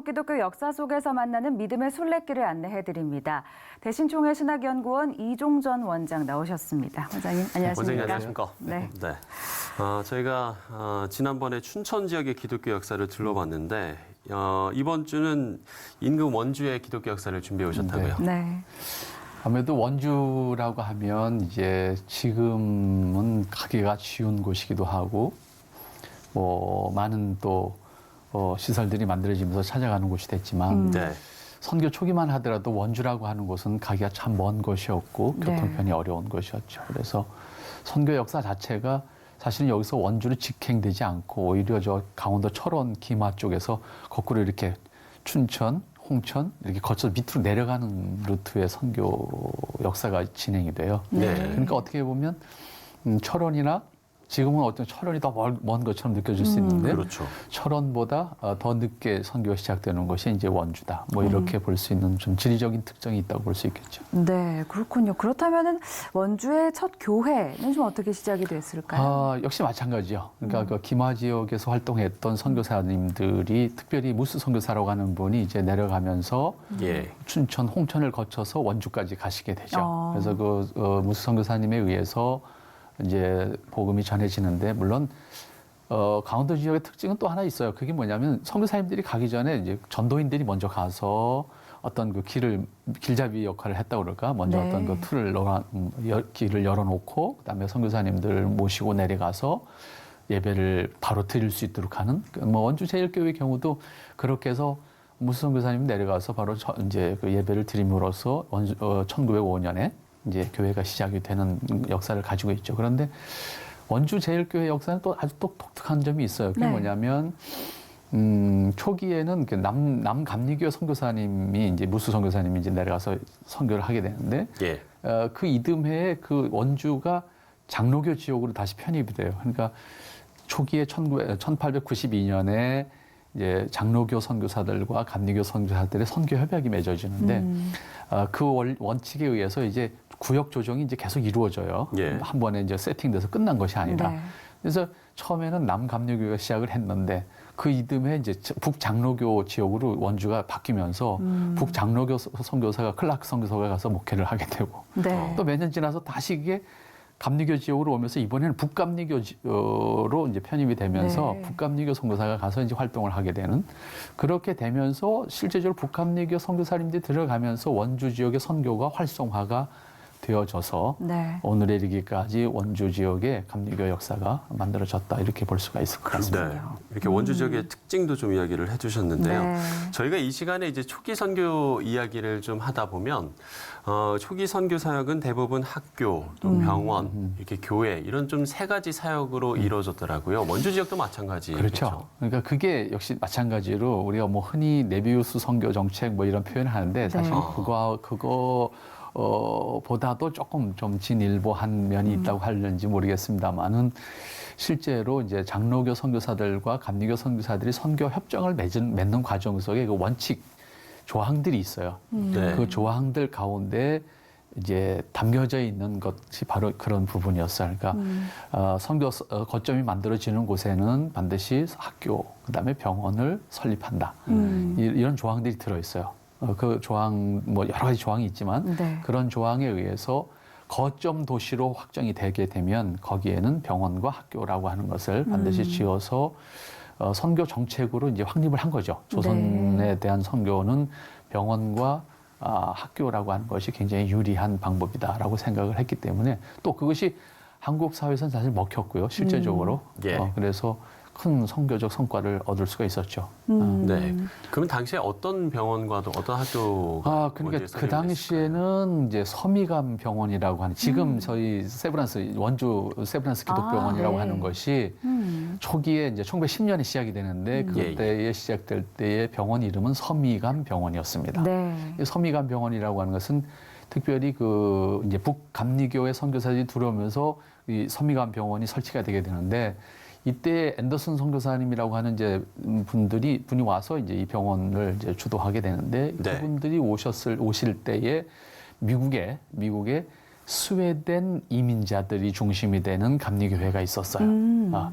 기독교 역사 속에서 만나는 믿음의 순례길을 안내해드립니다. 대신총회 신학연구원 이종전 원장 나오셨습니다. 원장님 안녕하십니까? 원장님 안녕하십니까? 네. 저희가 지난번에 춘천 지역의 기독교 역사를 둘러봤는데 이번 주는 인근 원주의 기독교 역사를 준비해 오셨다고요? 네. 아무래도 원주라고 하면 이제 지금은 가기가 쉬운 곳이기도 하고 많은 또 시설들이 만들어지면서 찾아가는 곳이 됐지만 네. 선교 초기만 하더라도 원주라고 하는 곳은 가기가 참 먼 곳이었고 네. 교통편이 어려운 곳이었죠. 그래서 선교 역사 자체가 사실은 여기서 원주로 직행되지 않고 오히려 저 강원도 철원 김하 쪽에서 거꾸로 이렇게 춘천, 홍천 이렇게 거쳐서 밑으로 내려가는 루트의 선교 역사가 진행이 돼요. 네. 그러니까 어떻게 보면 철원이나 지금은 어떤 철원이 더 먼 것처럼 느껴질 수 있는데 그렇죠. 철원보다 더 늦게 선교가 시작되는 것이 이제 원주다. 이렇게 볼 수 있는 좀 지리적인 특징이 있다고 볼 수 있겠죠. 네, 그렇군요. 그렇다면은 원주의 첫 교회는 좀 어떻게 시작이 됐을까요? 역시 마찬가지요. 그러니까 그 김하 지역에서 활동했던 선교사님들이 특별히 무스 선교사라고 하는 분이 이제 내려가면서 예. 춘천, 홍천을 거쳐서 원주까지 가시게 되죠. 그래서 그 무스 선교사님에 의해서 이제 복음이 전해지는데 물론 강원도 지역의 특징은 또 하나 있어요. 그게 뭐냐면 선교사님들이 가기 전에 이제 전도인들이 먼저 가서 어떤 그 길잡이 역할을 했다고 그럴까? 먼저 네. 어떤 그 길을 열어놓고 그다음에 선교사님들 모시고 내려가서 예배를 바로 드릴 수 있도록 하는 원주 제일교회 경우도 그렇게 해서 무스 선교사님 내려가서 바로 이제 그 예배를 드림으로써 1905년에 이제 교회가 시작이 되는 역사를 가지고 있죠. 그런데 원주 제일교회 역사는 또 아주 또 독특한 점이 있어요. 그게 뭐냐면 초기에는 그 남감리교 선교사님이 이제 무수 선교사님이 이제 내려가서 선교를 하게 되는데 예. 그 이듬해에 그 원주가 장로교 지역으로 다시 편입이 돼요. 그러니까 초기에 1892년에 이제 장로교 선교사들과 감리교 선교사들의 선교 협약이 맺어지는데 그 원칙에 의해서 이제 구역 조정이 이제 계속 이루어져요. 예. 한 번에 이제 세팅돼서 끝난 것이 아니라. 네. 그래서 처음에는 남감리교가 시작을 했는데 그 이듬해 이제 북장로교 지역으로 원주가 바뀌면서 북장로교 선교사가 클라크 선교사가 가서 목회를 하게 되고 네. 또 몇 년 지나서 다시 이게 감리교 지역으로 오면서 이번에는 북감리교로 이제 편입이 되면서 네. 북감리교 선교사가 가서 이제 활동을 하게 되는 그렇게 되면서 실제적으로 북감리교 선교사님들이 들어가면서 원주 지역의 선교가 활성화가 되어져서 네. 오늘에 이르기까지 원주 지역의 감리교 역사가 만들어졌다 이렇게 볼 수가 있을 것 같습니다. 네. 이렇게 원주 지역의 특징도 좀 이야기를 해주셨는데요. 네. 저희가 이 시간에 이제 초기 선교 이야기를 좀 하다 보면 초기 선교 사역은 대부분 학교, 또 병원, 이렇게 교회 이런 좀 세 가지 사역으로 이루어졌더라고요. 원주 지역도 마찬가지. 그렇죠. 그러니까 그게 역시 마찬가지로 우리가 흔히 네비우스 선교 정책 이런 표현을 하는데 사실 그거 보다도 조금 좀 진일보한 면이 있다고 하는지 모르겠습니다만은 실제로 이제 장로교 선교사들과 감리교 선교사들이 선교 협정을 맺는 과정 속에 그 원칙 조항들이 있어요. 네. 그 조항들 가운데 이제 담겨져 있는 것이 바로 그런 부분이었어요. 그러니까 선교 거점이 만들어지는 곳에는 반드시 학교, 그다음에 병원을 설립한다. 이런 조항들이 들어 있어요. 그 조항 여러 가지 조항이 있지만 네. 그런 조항에 의해서 거점 도시로 확정이 되게 되면 거기에는 병원과 학교라고 하는 것을 반드시 지어서 선교 정책으로 이제 확립을 한 거죠. 조선에 대한 선교는 병원과 학교라고 하는 것이 굉장히 유리한 방법이다라고 생각을 했기 때문에 또 그것이 한국 사회에서는 사실 먹혔고요. 실제적으로. 예. 그래서 큰 선교적 성과를 얻을 수가 있었죠. 네. 그러면 당시에 어떤 병원과도 어떤 학교가 그러니까 그 당시에는 이제 서미감 병원이라고 하는 지금 저희 원주 세브란스 기독병원이라고 네. 하는 것이 초기에 이제 1910년에 시작이 되는데 그때에 시작될 때의 병원 이름은 서미감 병원이었습니다. 네. 이 서미감 병원이라고 하는 것은 특별히 그 이제 북감리교의 선교사들이 들어오면서 이 서미감 병원이 설치가 되게 되는데 이때 앤더슨 선교사님이라고 하는 이제 분이 와서 이제 이 병원을 이제 주도하게 되는데 네. 그분들이 오실 때에 미국에 스웨덴 이민자들이 중심이 되는 감리교회가 있었어요. 그러니까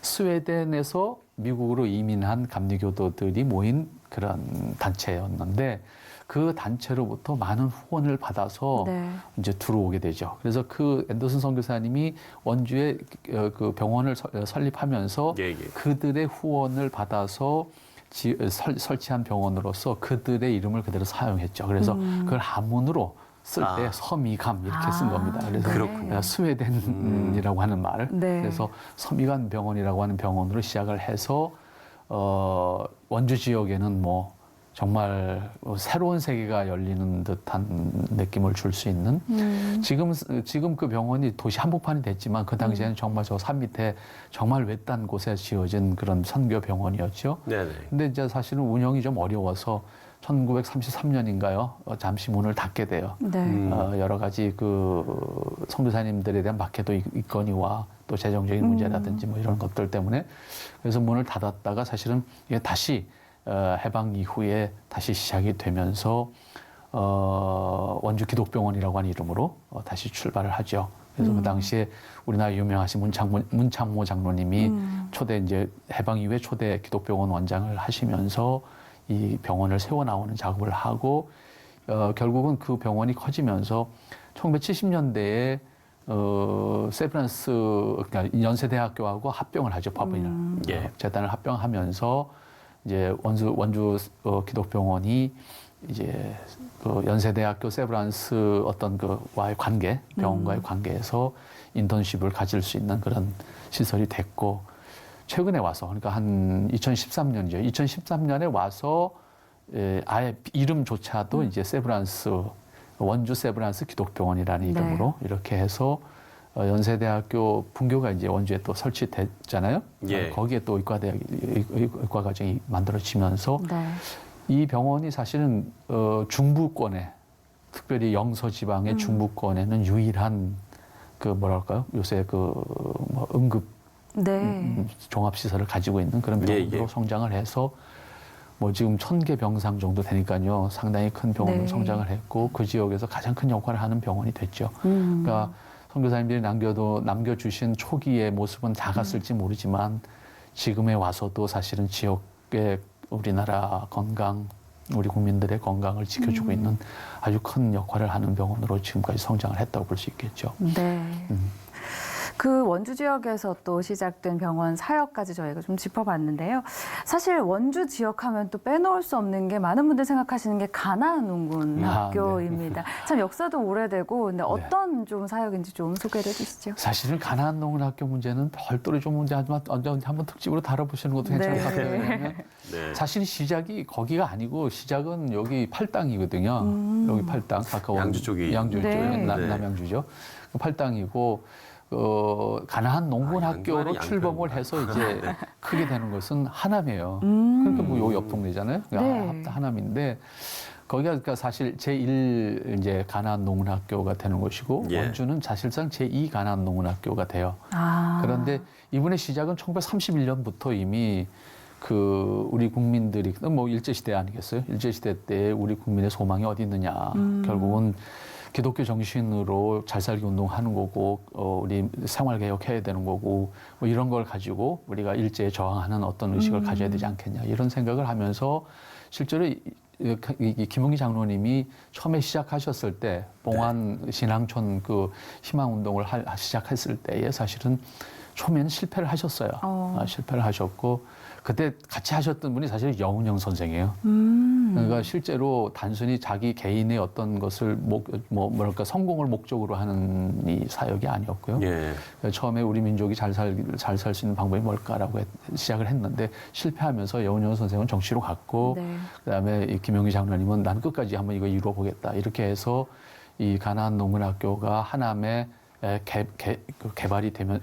스웨덴에서 미국으로 이민한 감리교도들이 모인 그런 단체였는데 그 단체로부터 많은 후원을 받아서 네. 이제 들어오게 되죠. 그래서 그 앤더슨 선교사님이 원주에 그 병원을 설립하면서 예, 예. 그들의 후원을 받아서 설치한 병원으로서 그들의 이름을 그대로 사용했죠. 그래서 그걸 한문으로 쓸 때 서미감 이렇게 쓴 겁니다. 그래서 그렇군요. 스웨덴이라고 하는 말. 네. 그래서 서미감 병원이라고 하는 병원으로 시작을 해서 원주 지역에는 뭐 정말 새로운 세계가 열리는 듯한 느낌을 줄 수 있는 지금 그 병원이 도시 한복판이 됐지만 그 당시에는 정말 저 산 밑에 정말 외딴 곳에 지어진 그런 선교 병원이었죠. 네네. 근데 이제 사실은 운영이 좀 어려워서 1933년인가요? 잠시 문을 닫게 돼요. 네. 여러 가지 그 선교사님들에 대한 박해도 있거니와 또 재정적인 문제라든지 뭐 이런 것들 때문에 그래서 문을 닫았다가 사실은 이게 다시 해방 이후에 다시 시작이 되면서 원주 기독병원이라고 하는 이름으로 다시 출발을 하죠. 그래서 그 당시에 우리나라 유명하신 문창모 장로님이 초대 이제 해방 이후에 초대 기독병원 원장을 하시면서 이 병원을 세워 나오는 작업을 하고 결국은 그 병원이 커지면서 1970년대에 세브란스 그러니까 연세대학교하고 합병을 하죠. 법인을 예. 재단을 합병하면서 이제 원주 기독병원이 이제 그 연세대학교 세브란스 어떤 그와의 관계, 병원과의 관계에서 인턴십을 가질 수 있는 그런 시설이 됐고 최근에 와서 그러니까 한 2013년이죠. 2013년에 와서 아예 이름조차도 이제 원주 세브란스 기독병원이라는 이름으로 이렇게 해서 연세대학교 분교가 이제 원주에 또 설치됐잖아요. 예. 거기에 또 의과 과정이 만들어지면서 네. 이 병원이 사실은 중부권에 특별히 영서 지방의 중부권에는 유일한 그 뭐랄까요? 요새 뭐 응급 네. 종합 시설을 가지고 있는 그런 병원으로 성장을 해서 뭐 지금 1000개 병상 정도 되니까요. 상당히 큰 병원으로 성장을 했고 그 지역에서 가장 큰 역할을 하는 병원이 됐죠. 그러니까 선교사님들이 남겨주신 초기의 모습은 작았을지 모르지만 지금에 와서도 사실은 지역의 우리나라 건강, 우리 국민들의 건강을 지켜주고 있는 아주 큰 역할을 하는 병원으로 지금까지 성장을 했다고 볼 수 있겠죠. 네. 그 원주 지역에서 또 시작된 병원 사역까지 저희가 좀 짚어봤는데요. 사실 원주 지역하면 또 빼놓을 수 없는 게 많은 분들 생각하시는 게 가나안 농군 학교입니다. 참 역사도 오래되고 근데 어떤 좀 사역인지 좀 소개를 해주시죠. 사실은 가나안 농군 학교 문제는 별도로 좀 문제 한번 특집으로 다뤄보시는 것도 괜찮을 것 같아요. 왜냐하면 사실 시작이 거기가 아니고 시작은 여기 팔당이거든요. 여기 팔당 가까운 양주 쪽이 양주 쪽에 남양주죠. 팔당이고 가나안 농군 학교로 출범을 해서 이제 크게 되는 것은 하남이에요. 그러니까 뭐 요 옆 동네잖아요. 하남인데 거기가 그러니까 사실 제1 이제 가나안 농군 학교가 되는 것이고 원주는 사실상 제2 가나안 농군 학교가 돼요. 그런데 이분의 시작은 1931년부터 이미 그 우리 국민들이 뭐 일제시대 아니겠어요? 일제시대 때 우리 국민의 소망이 어디 있느냐. 결국은 기독교 정신으로 잘 살기 운동하는 거고 우리 생활개혁해야 되는 거고 뭐 이런 걸 가지고 우리가 일제에 저항하는 어떤 의식을 가져야 되지 않겠냐 이런 생각을 하면서 실제로 이 김은기 장로님이 처음에 시작하셨을 때 봉안 신앙촌 그 희망운동을 시작했을 때에 사실은 처음에는 실패를 하셨어요. 실패를 하셨고 그때 같이 하셨던 분이 사실 여운형 선생이에요. 그러니까 실제로 단순히 자기 개인의 어떤 것을 뭐랄까 성공을 목적으로 하는 이 사역이 아니었고요. 처음에 우리 민족이 잘 살 수 있는 방법이 뭘까라고 시작을 했는데 실패하면서 여운형 선생은 정치로 갔고 그다음에 이 김영희 장로님은 난 끝까지 한번 이거 이루어보겠다 이렇게 해서 이 가나안 농군학교가 하남에 개발이 되면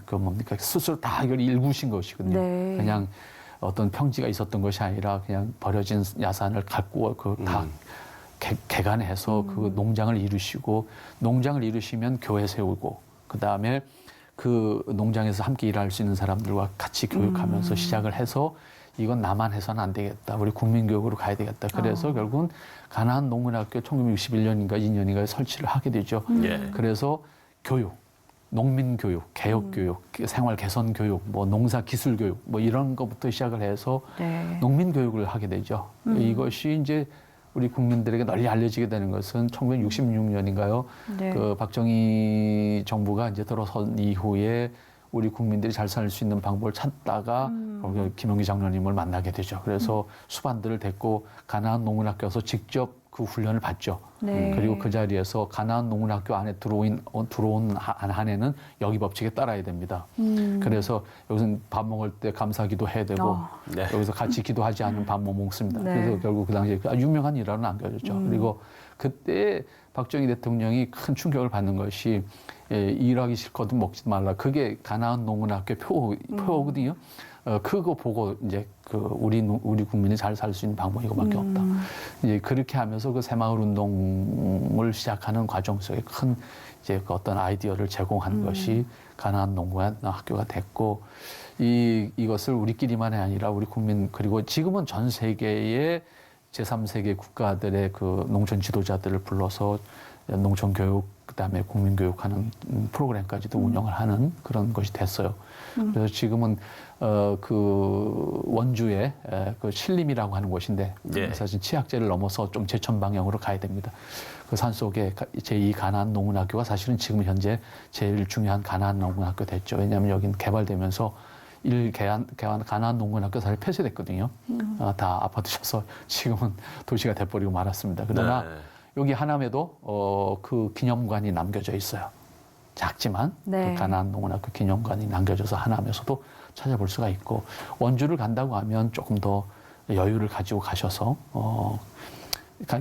스스로 다 이걸 일구신 것이거든요. 그냥 어떤 평지가 있었던 것이 아니라 그냥 버려진 야산을 갖고 다 개간해서 그 농장을 이루시고 농장을 이루시면 교회 세우고 그다음에 그 농장에서 함께 일할 수 있는 사람들과 같이 교육하면서 시작을 해서 이건 나만 해서는 안 되겠다. 우리 국민교육으로 가야 되겠다. 그래서 결국은 가나안 농군학교 1961년인가 2년인가에 설치를 하게 되죠. 그래서 교육 농민 교육, 개혁 교육, 생활 개선 교육, 뭐 농사 기술 교육, 뭐 이런 것부터 시작을 해서 네. 농민 교육을 하게 되죠. 이것이 이제 우리 국민들에게 널리 알려지게 되는 것은 1966년인가요? 네. 그 박정희 정부가 이제 들어선 이후에 우리 국민들이 잘 살 수 있는 방법을 찾다가 김용기 장로님을 만나게 되죠. 그래서 수반들을 데리고 가나안 농문학교 가서 직접 그 훈련을 받죠. 네. 그리고 그 자리에서 가나안 농문학교 안에 들어온 한 해는 여기 법칙에 따라야 됩니다. 그래서 여기서는 밥 먹을 때 감사기도 해야 되고 네. 여기서 같이 기도하지 않으면 밥 못 먹습니다. 네. 그래서 결국 그 당시에 유명한 일화로 남겨졌죠. 그리고 그때 박정희 대통령이 큰 충격을 받는 것이 일하기 싫거든 먹지 말라. 그게 가나안 농문학교 표거든요. 그거 보고 이제 그 우리 국민이 잘 살 수 있는 방법이 이거밖에 없다. 이제 그렇게 하면서 그 새마을 운동을 시작하는 과정 속에 큰 이제 그 어떤 아이디어를 제공한 것이 가나안 농문학교가 됐고 이것을 우리끼리만이 아니라 우리 국민 그리고 지금은 전 세계의 제3세계 국가들의 그 농촌 지도자들을 불러서 농촌 교육 그다음에 국민 교육하는 프로그램까지도 운영을 하는 그런 것이 됐어요. 그래서 지금은 그 원주에 그 신림이라고 하는 곳인데 네. 사실 치학제를 넘어서 좀 제천 방향으로 가야 됩니다. 그 산속에 제2 가나안 농문학교가 사실은 지금 현재 제일 중요한 가나안 농문학교 됐죠. 왜냐하면 여기는 개발되면서 가나안 농문학교 사실 폐쇄됐거든요. 다 아파트셔서 지금은 도시가 돼버리고 말았습니다. 그러나 네. 여기 하남에도 그 기념관이 남겨져 있어요. 작지만 네. 그 가나안 농문학교 기념관이 남겨져서 하남에서도 찾아볼 수가 있고 원주를 간다고 하면 조금 더 여유를 가지고 가셔서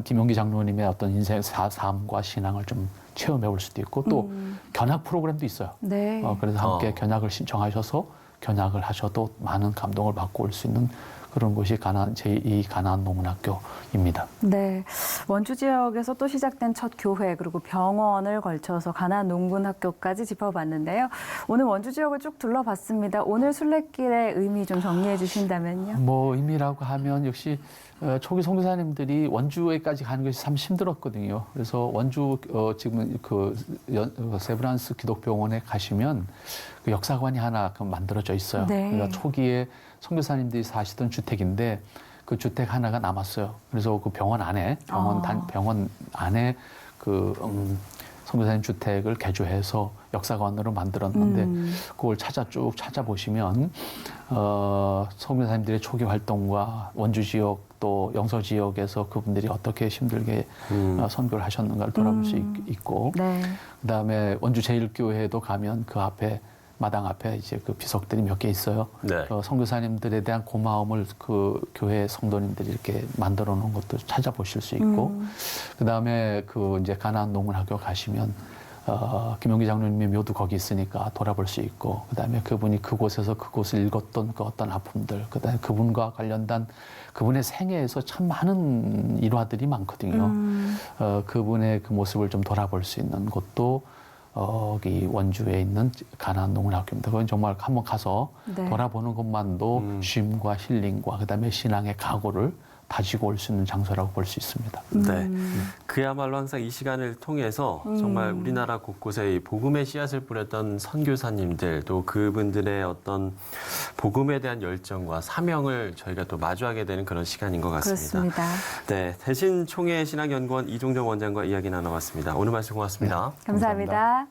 김용기 장로님의 어떤 인생 삶과 신앙을 좀 체험해 볼 수도 있고 또 견학 프로그램도 있어요. 네. 그래서 함께 견학을 신청하셔서 견학을 하셔도 많은 감동을 받고 올 수 있는 그런 곳이 제2 가나안 농문학교입니다. 네. 원주 지역에서 또 시작된 첫 교회 그리고 병원을 걸쳐서 가나안 농문학교까지 짚어봤는데요. 오늘 원주 지역을 쭉 둘러봤습니다. 오늘 순례길의 의미 좀 정리해 주신다면요. 뭐 의미라고 하면 역시 초기 선교사님들이 원주에까지 가는 것이 참 힘들었거든요. 그래서 원주 지금 그 세브란스 기독병원에 가시면 그 역사관이 하나 만들어져 있어요. 네. 그러니까 초기에 선교사님들이 사시던 주택인데 그 주택 하나가 남았어요. 그래서 그 병원 안에 병원 안에 그 선교사님 주택을 개조해서 역사관으로 만들었는데 그걸 쭉 찾아보시면 선교사님들의 초기 활동과 원주 지역 또 영서 지역에서 그분들이 어떻게 힘들게 선교를 하셨는가를 돌아볼 수 있고 네. 그다음에 원주 제일교회에도 가면 그 앞에 마당 앞에 이제 그 비석들이 몇 개 있어요. 네. 선교사님들에 대한 고마움을 그 교회 성도님들이 이렇게 만들어 놓은 것도 찾아보실 수 있고, 그 다음에 그 이제 가나안 농문학교 가시면 김용기 장로님의 묘도 거기 있으니까 돌아볼 수 있고, 그 다음에 그분이 그곳에서 그곳을 읽었던 그 어떤 아픔들, 그 다음에 그분과 관련된 그분의 생애에서 참 많은 일화들이 많거든요. 그분의 그 모습을 좀 돌아볼 수 있는 곳도 여기 원주에 있는 가나안 농문학교입니다. 그건 정말 한번 가서 네. 돌아보는 것만도 쉼과 힐링과 그다음에 신앙의 각오를 다지고 올 수 있는 장소라고 볼 수 있습니다. 네. 그야말로 항상 이 시간을 통해서 정말 우리나라 곳곳에 이 복음의 씨앗을 뿌렸던 선교사님들 또 그분들의 어떤 복음에 대한 열정과 사명을 저희가 또 마주하게 되는 그런 시간인 것 같습니다. 그렇습니다. 네. 대신 총회 신학연구원 이종정 원장과 이야기 나눠봤습니다. 오늘 말씀 고맙습니다. 감사합니다.